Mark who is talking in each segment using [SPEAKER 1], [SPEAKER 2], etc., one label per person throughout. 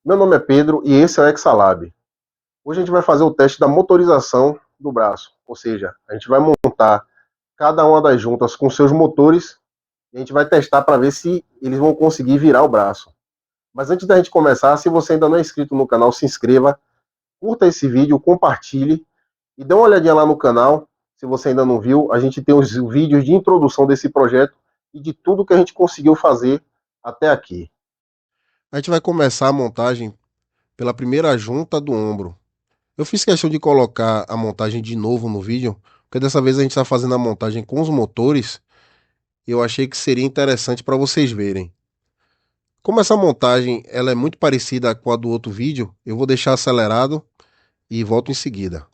[SPEAKER 1] Meu nome é Pedro e esse é o Exalab. Hoje a gente vai fazer o teste da motorização do braço, ou seja, a gente vai montar cada uma das juntas com seus motores e a gente vai testar para ver se eles vão conseguir virar o braço. Mas antes da gente começar, se você ainda não é inscrito no canal, se inscreva, curta esse vídeo, compartilhe e dê uma olhadinha lá no canal. Se você ainda não viu, a gente tem os vídeos de introdução desse projeto e de tudo que a gente conseguiu fazer até aqui. A gente vai começar a montagem pela primeira junta do ombro. Eu fiz questão de colocar a montagem de novo no vídeo, porque dessa vez a gente está fazendo a montagem com os motores e eu achei que seria interessante para vocês verem. Como essa montagem ela é muito parecida com a do outro vídeo, eu vou deixar acelerado e volto em seguida.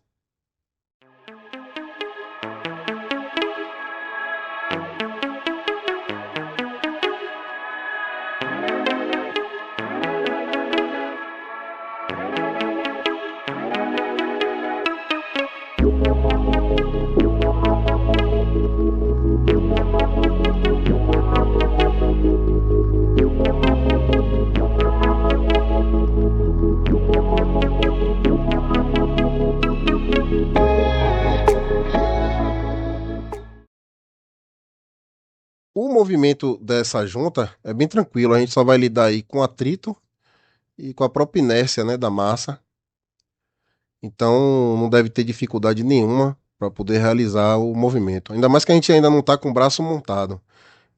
[SPEAKER 1] O movimento dessa junta é bem tranquilo, a gente só vai lidar aí com atrito e com a própria inércia, né, da massa. Então não deve ter dificuldade nenhuma para poder realizar o movimento. Ainda mais que a gente ainda não está com o braço montado.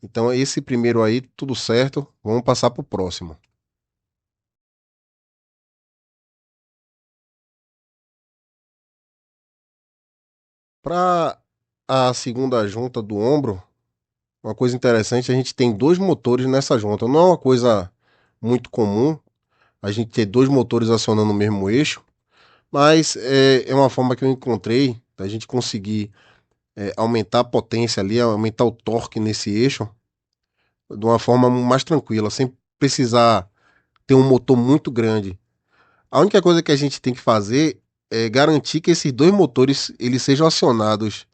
[SPEAKER 1] Então esse primeiro aí, tudo certo, vamos passar para o próximo. Para a segunda junta do ombro, uma coisa interessante, a gente tem dois motores nessa junta. Não é uma coisa muito comum a gente ter dois motores acionando o mesmo eixo, mas é uma forma que eu encontrei da gente conseguir aumentar a potência ali, aumentar o torque nesse eixo de uma forma mais tranquila, sem precisar ter um motor muito grande. A única coisa que a gente tem que fazer é garantir que esses dois motores eles sejam acionados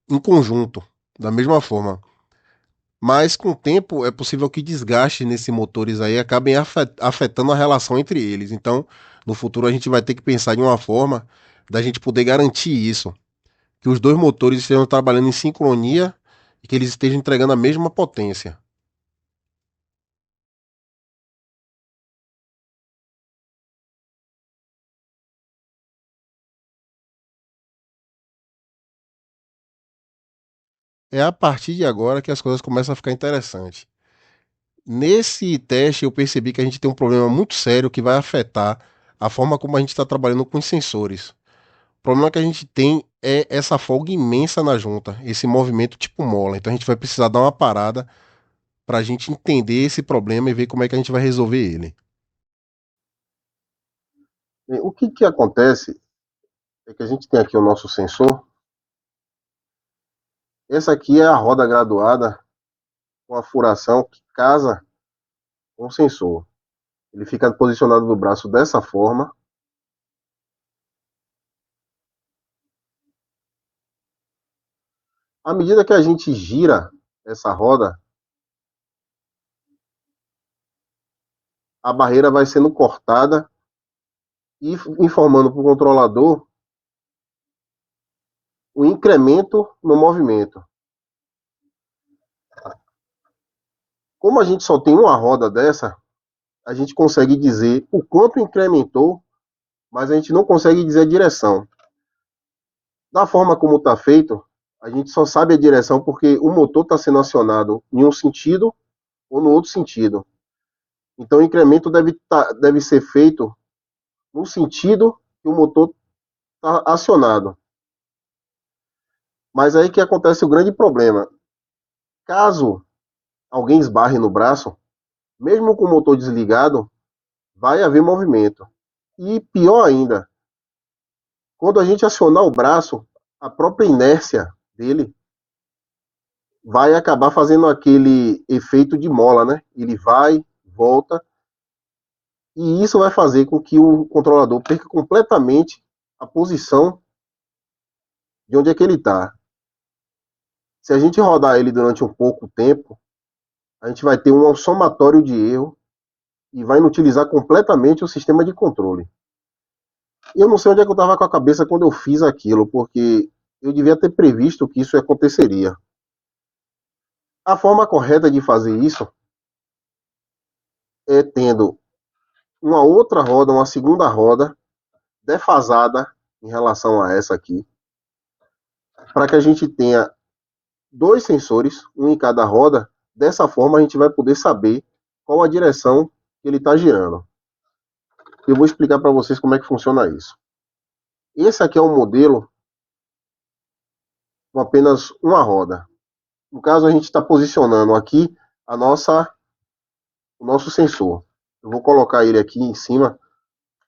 [SPEAKER 1] em conjunto, da mesma forma. Mas com o tempo é possível que desgaste nesses motores aí acabem afetando a relação entre eles. Então, no futuro a gente vai ter que pensar em uma forma da gente poder garantir isso, que os dois motores estejam trabalhando em sincronia e que eles estejam entregando a mesma potência. É a partir de agora que as coisas começam a ficar interessantes. Nesse teste eu percebi que a gente tem um problema muito sério que vai afetar a forma como a gente está trabalhando com os sensores. O problema que a gente tem é essa folga imensa na junta, esse movimento tipo mola. Então a gente vai precisar dar uma parada para a gente entender esse problema e ver como é que a gente vai resolver ele. O que acontece é que a gente tem aqui o nosso sensor. Essa aqui é a roda graduada com a furação que casa com o sensor. Ele fica posicionado no braço dessa forma. À medida que a gente gira essa roda, a barreira vai sendo cortada e informando para o controlador o incremento no movimento. Como a gente só tem uma roda dessa, a gente consegue dizer o quanto incrementou, mas a gente não consegue dizer a direção. Da forma como está feito, a gente só sabe a direção porque o motor está sendo acionado em um sentido ou no outro sentido. Então o incremento deve ser feito no sentido que o motor está acionado. Mas aí que acontece o grande problema. Caso alguém esbarre no braço, mesmo com o motor desligado, vai haver movimento. E pior ainda, quando a gente acionar o braço, a própria inércia dele vai acabar fazendo aquele efeito de mola, né? Ele vai, volta, e isso vai fazer com que o controlador perca completamente a posição de onde é que ele está. Se a gente rodar ele durante um pouco tempo, a gente vai ter um somatório de erro e vai inutilizar completamente o sistema de controle. Eu não sei onde é que eu estava com a cabeça quando eu fiz aquilo, porque eu devia ter previsto que isso aconteceria. A forma correta de fazer isso é tendo uma outra roda, uma segunda roda, defasada em relação a essa aqui, para que a gente tenha dois sensores, um em cada roda. Dessa forma, a gente vai poder saber qual a direção que ele está girando. Eu vou explicar para vocês como é que funciona isso. Esse aqui é um modelo com apenas uma roda. No caso, a gente está posicionando aqui o nosso sensor. Eu vou colocar ele aqui em cima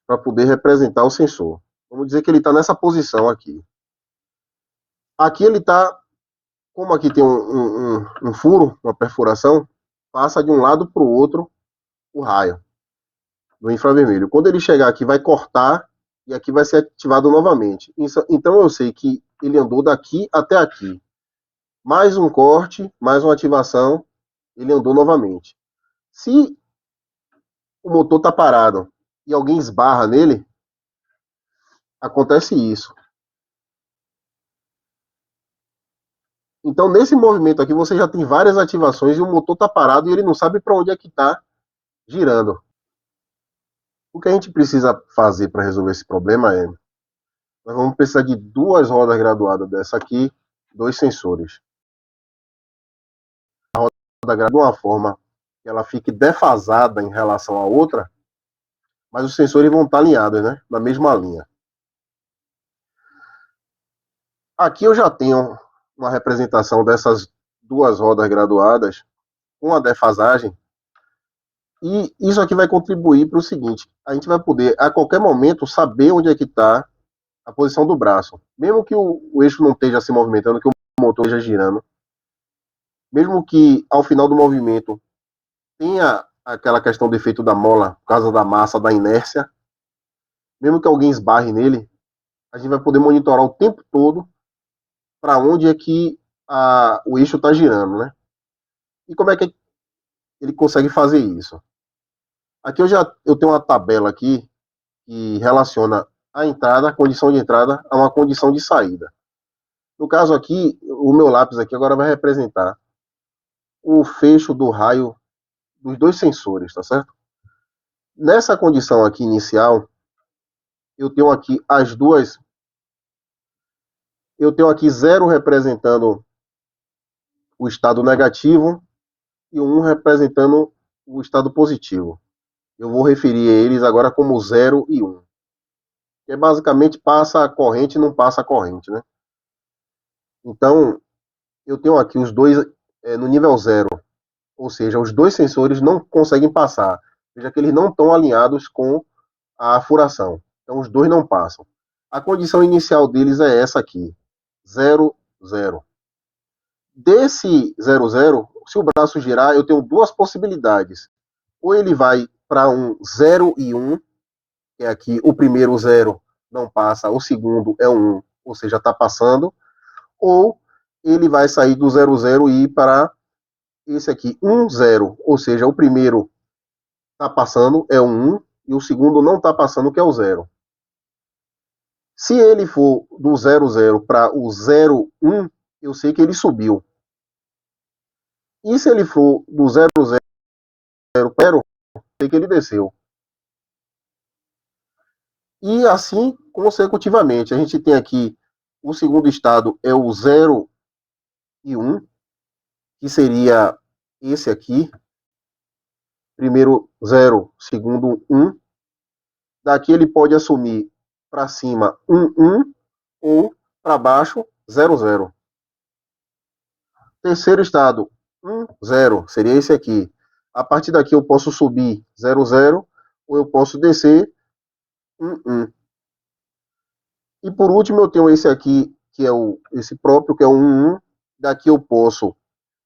[SPEAKER 1] para poder representar o sensor. Vamos dizer que ele está nessa posição aqui. Aqui ele está, como aqui tem um furo, uma perfuração, passa de um lado para o outro o raio do infravermelho. Quando ele chegar aqui, vai cortar e aqui vai ser ativado novamente. Então eu sei que ele andou daqui até aqui. Mais um corte, mais uma ativação, ele andou novamente. Se o motor está parado e alguém esbarra nele, acontece isso. Então, nesse movimento aqui, você já tem várias ativações e o motor está parado e ele não sabe para onde é que está girando. O que a gente precisa fazer para resolver esse problema é, nós vamos precisar de duas rodas graduadas dessa aqui, dois sensores. A roda graduada de uma forma que ela fique defasada em relação à outra, mas os sensores vão estar alinhados, né? Na mesma linha. Aqui eu já tenho uma representação dessas duas rodas graduadas com a defasagem. E isso aqui vai contribuir para o seguinte: a gente vai poder, a qualquer momento, saber onde é que está a posição do braço. Mesmo que o eixo não esteja se movimentando, que o motor esteja girando, mesmo que ao final do movimento tenha aquela questão do efeito da mola, por causa da massa, da inércia, mesmo que alguém esbarre nele, a gente vai poder monitorar o tempo todo para onde é que o eixo está girando, né? E como é que ele consegue fazer isso? Aqui eu tenho uma tabela aqui que relaciona a entrada, a condição de entrada, a uma condição de saída. No caso aqui, o meu lápis aqui agora vai representar o fecho do raio dos dois sensores, tá certo? Nessa condição aqui inicial, eu tenho aqui as duas, eu tenho aqui 0 representando o estado negativo e 1 representando o estado positivo. Eu vou referir eles agora como 0 e 1. Que é basicamente passa a corrente e não passa a corrente, né? Então, eu tenho aqui os dois no nível 0, ou seja, os dois sensores não conseguem passar. Veja que eles não estão alinhados com a furação. Então, os dois não passam. A condição inicial deles é essa aqui, 0, 0. Desse 0, 0, se o braço girar, eu tenho duas possibilidades. Ou ele vai para um 0 e 1, que é aqui o primeiro 0 não passa, o segundo é um 1, ou seja, está passando, ou ele vai sair do 0, 0 e ir para esse aqui, 1, 0, ou seja, o primeiro está passando, é o 1, e o segundo não está passando, que é o 0. Se ele for do 0, 0 para o 0, 1, eu sei que ele subiu. E se ele for do 0, 0 para 0, eu sei que ele desceu. E assim consecutivamente. A gente tem aqui o segundo estado é o 0 e 1, que seria esse aqui. Primeiro 0, segundo 1. Daqui ele pode assumir para cima 1, 1 ou para baixo 0, 0. Terceiro estado 1, 0, seria esse aqui. A partir daqui eu posso subir 0, 0 ou eu posso descer 1, 1. E por último eu tenho esse aqui, que é esse próprio, que é o 1, 1. Daqui eu posso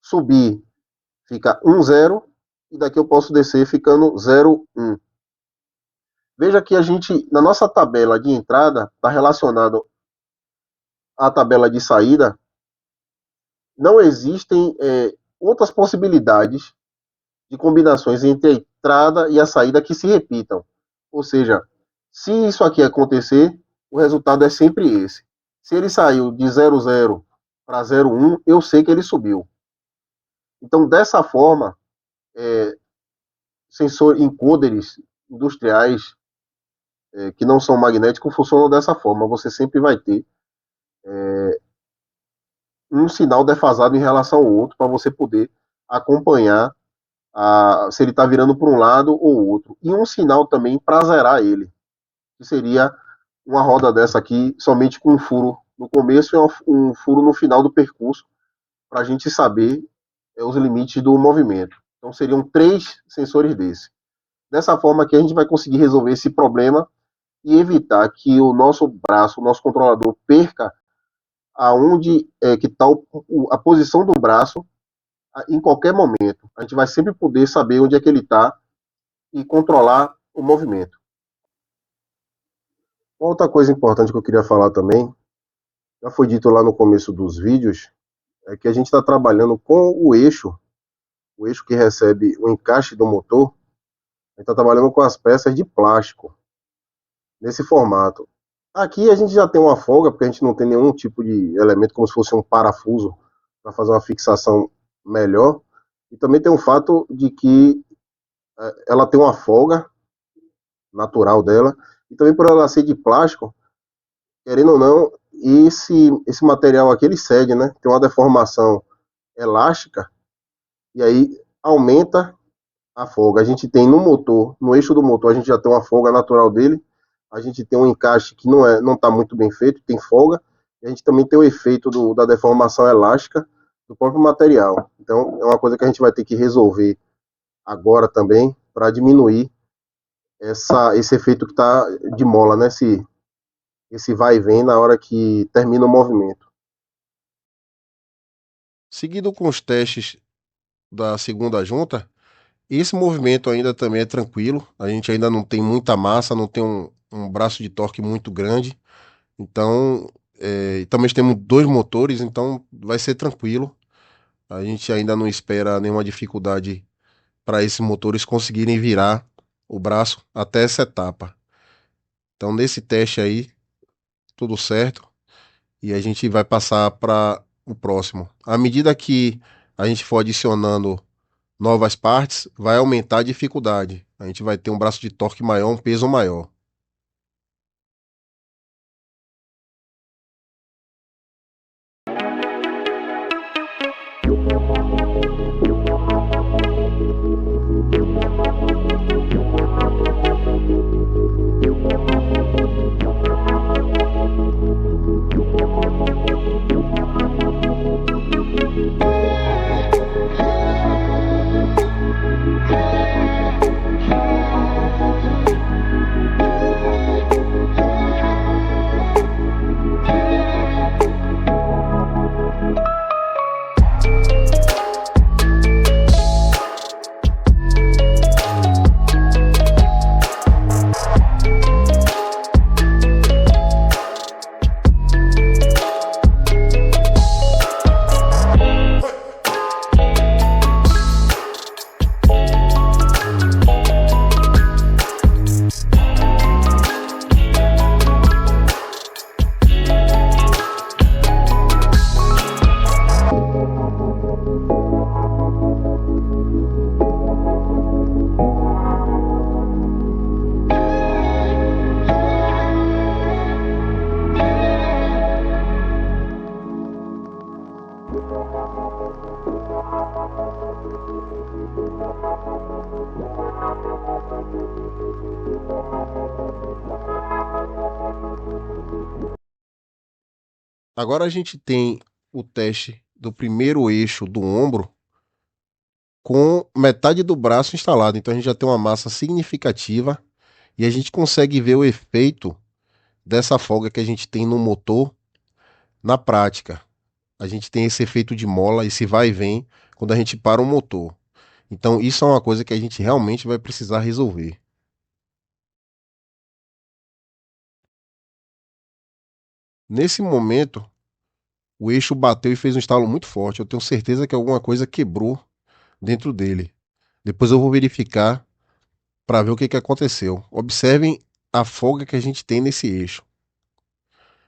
[SPEAKER 1] subir fica 1,0 e daqui eu posso descer ficando 0,1. Veja que a gente, na nossa tabela de entrada, está relacionado à tabela de saída. Não existem outras possibilidades de combinações entre a entrada e a saída que se repitam. Ou seja, se isso aqui acontecer, o resultado é sempre esse. Se ele saiu de 0,0 para 0,1, eu sei que ele subiu. Então, dessa forma, sensor encoders industriais que não são magnéticos funcionam dessa forma. Você sempre vai ter um sinal defasado em relação ao outro para você poder acompanhar se ele está virando para um lado ou outro. E um sinal também para zerar ele, que seria uma roda dessa aqui somente com um furo no começo e um furo no final do percurso, para a gente saber os limites do movimento. Então seriam 3 sensores desse. Dessa forma que a gente vai conseguir resolver esse problema e evitar que o nosso braço, o nosso controlador, perca aonde que está a posição do braço em qualquer momento. A gente vai sempre poder saber onde é que ele está e controlar o movimento. Outra coisa importante que eu queria falar também, já foi dito lá no começo dos vídeos, é que a gente está trabalhando com o eixo que recebe o encaixe do motor, a gente está trabalhando com as peças de plástico, nesse formato. Aqui a gente já tem uma folga, porque a gente não tem nenhum tipo de elemento, como se fosse um parafuso, para fazer uma fixação melhor. E também tem o fato de que ela tem uma folga natural dela, e também por ela ser de plástico, querendo ou não, esse material aqui ele cede, né? Tem uma deformação elástica, e aí aumenta a folga. A gente tem no motor, no eixo do motor, a gente já tem uma folga natural dele, a gente tem um encaixe que não está muito bem feito, tem folga, e a gente também tem o efeito da deformação elástica do próprio material. Então, é uma coisa que a gente vai ter que resolver agora também, para diminuir esse efeito que está de mola, né? Esse vai e vem na hora que termina o movimento. Seguido com os testes da segunda junta, esse movimento ainda também é tranquilo, a gente ainda não tem muita massa, não tem um braço de torque muito grande, então também temos 2 motores, então vai ser tranquilo. A gente ainda não espera nenhuma dificuldade para esses motores conseguirem virar o braço até essa etapa. Então nesse teste aí, tudo certo, e a gente vai passar para o próximo. À medida que a gente for adicionando novas partes, vai aumentar a dificuldade. A gente vai ter um braço de torque maior, um peso maior. Agora a gente tem o teste do primeiro eixo do ombro com metade do braço instalado. Então a gente já tem uma massa significativa e a gente consegue ver o efeito dessa folga que a gente tem no motor na prática. A gente tem esse efeito de mola, esse vai e vem. quando a gente para o motor. Então, isso é uma coisa que a gente realmente vai precisar resolver. Nesse momento, o eixo bateu e fez um estalo muito forte. Eu tenho certeza que alguma coisa quebrou dentro dele. Depois eu vou verificar para ver o que aconteceu. Observem a folga que a gente tem nesse eixo.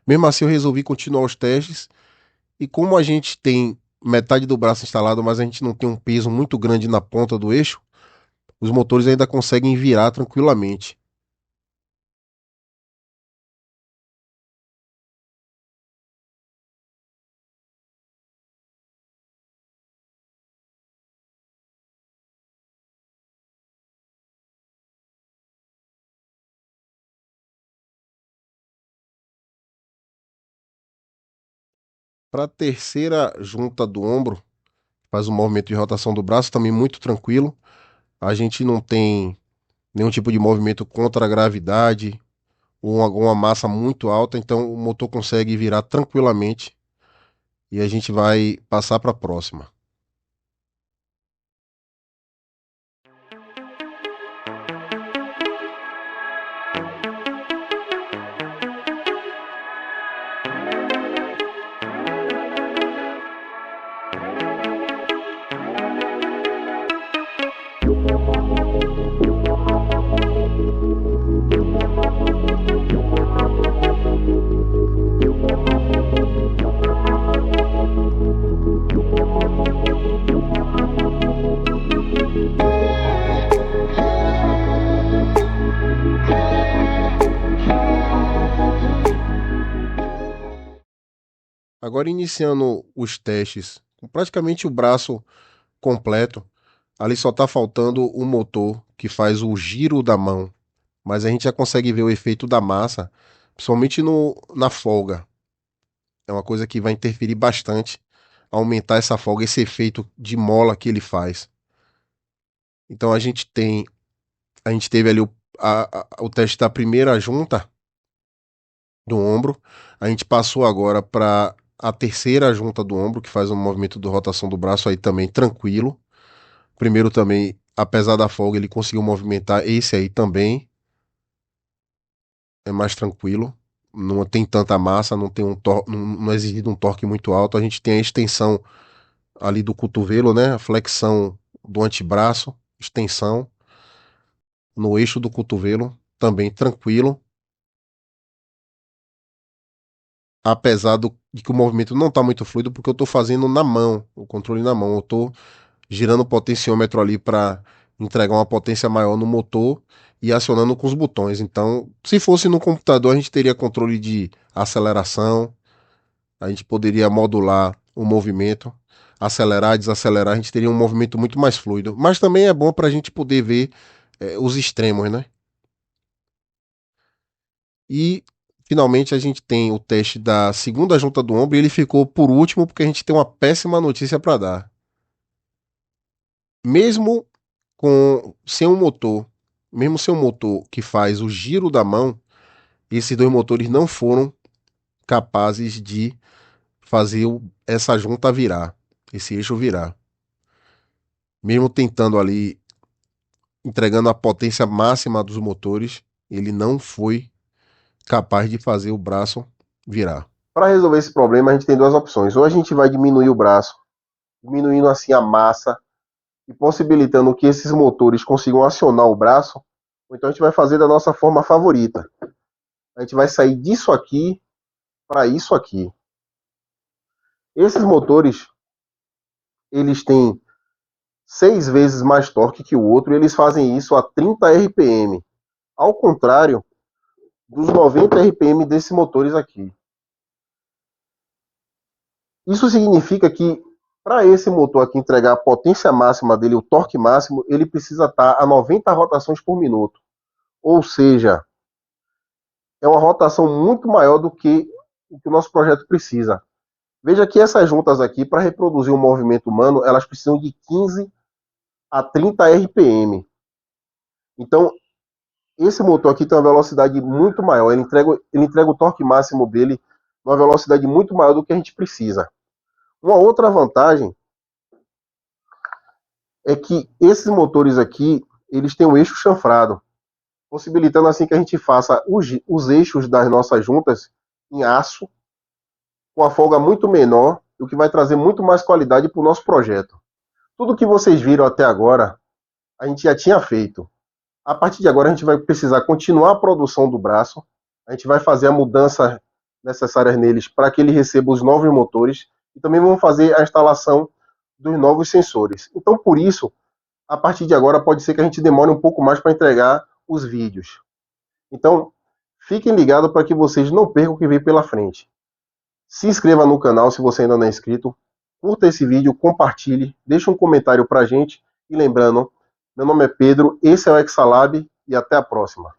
[SPEAKER 1] Mesmo assim, eu resolvi continuar os testes. E como a gente tem metade do braço instalado, mas a gente não tem um peso muito grande na ponta do eixo, os motores ainda conseguem virar tranquilamente. Para a terceira junta do ombro, faz um movimento de rotação do braço também muito tranquilo. A gente não tem nenhum tipo de movimento contra a gravidade ou alguma massa muito alta, então o motor consegue virar tranquilamente e a gente vai passar para a próxima. Agora iniciando os testes com praticamente o braço completo, ali só está faltando o motor que faz o giro da mão, mas a gente já consegue ver o efeito da massa, principalmente na folga. É uma coisa que vai interferir bastante, aumentar essa folga, esse efeito de mola que ele faz. Então a gente teve ali o teste da primeira junta do ombro, a gente passou agora para a terceira junta do ombro, que faz um movimento de rotação do braço aí também tranquilo. Primeiro também, apesar da folga, ele conseguiu movimentar esse aí também, é mais tranquilo. Não tem tanta massa, não tem não é exigido um torque muito alto. A gente tem a extensão ali do cotovelo, né? A flexão do antebraço, extensão no eixo do cotovelo, também tranquilo. Apesar de que o movimento não está muito fluido, porque eu estou fazendo na mão, o controle na mão. Eu estou girando o potenciômetro ali para entregar uma potência maior no motor e acionando com os botões. Então, se fosse no computador, a gente teria controle de aceleração, a gente poderia modular o movimento, acelerar, desacelerar, a gente teria um movimento muito mais fluido. Mas também é bom para a gente poder ver os extremos, né? E finalmente a gente tem o teste da segunda junta do ombro e ele ficou por último porque a gente tem uma péssima notícia para dar. Mesmo com sem um motor, mesmo sem um motor que faz o giro da mão, esses dois motores não foram capazes de fazer essa junta virar, esse eixo virar. Mesmo tentando ali, entregando a potência máxima dos motores, ele não foi capaz de fazer o braço virar. Para resolver esse problema, a gente tem duas opções. Ou a gente vai diminuir o braço, diminuindo assim a massa e possibilitando que esses motores consigam acionar o braço, ou então a gente vai fazer da nossa forma favorita. A gente vai sair disso aqui para isso aqui. Esses motores, eles têm 6 vezes mais torque que o outro e eles fazem isso a 30 RPM, ao contrário dos 90 RPM desses motores aqui. Isso significa que para esse motor aqui entregar a potência máxima dele, o torque máximo, ele precisa estar a 90 rotações por minuto. Ou seja, é uma rotação muito maior do que o que o nosso projeto precisa. Veja que essas juntas aqui, para reproduzir o movimento humano, elas precisam de 15 a 30 RPM. Então, esse motor aqui tem uma velocidade muito maior. Ele entrega o torque máximo dele numa velocidade muito maior do que a gente precisa. Uma outra vantagem é que esses motores aqui, eles têm um eixo chanfrado, possibilitando assim que a gente faça os eixos das nossas juntas em aço, com a folga muito menor, o que vai trazer muito mais qualidade para o nosso projeto. Tudo que vocês viram até agora, a gente já tinha feito. A partir de agora, a gente vai precisar continuar a produção do braço, a gente vai fazer a mudança necessárias neles para que ele receba os novos motores e também vamos fazer a instalação dos novos sensores. Então, por isso, a partir de agora, pode ser que a gente demore um pouco mais para entregar os vídeos. Então, fiquem ligados para que vocês não percam o que vem pela frente. Se inscreva no canal se você ainda não é inscrito, curta esse vídeo, compartilhe, deixe um comentário para a gente e lembrando, meu nome é Pedro, esse é o Exalab e até a próxima.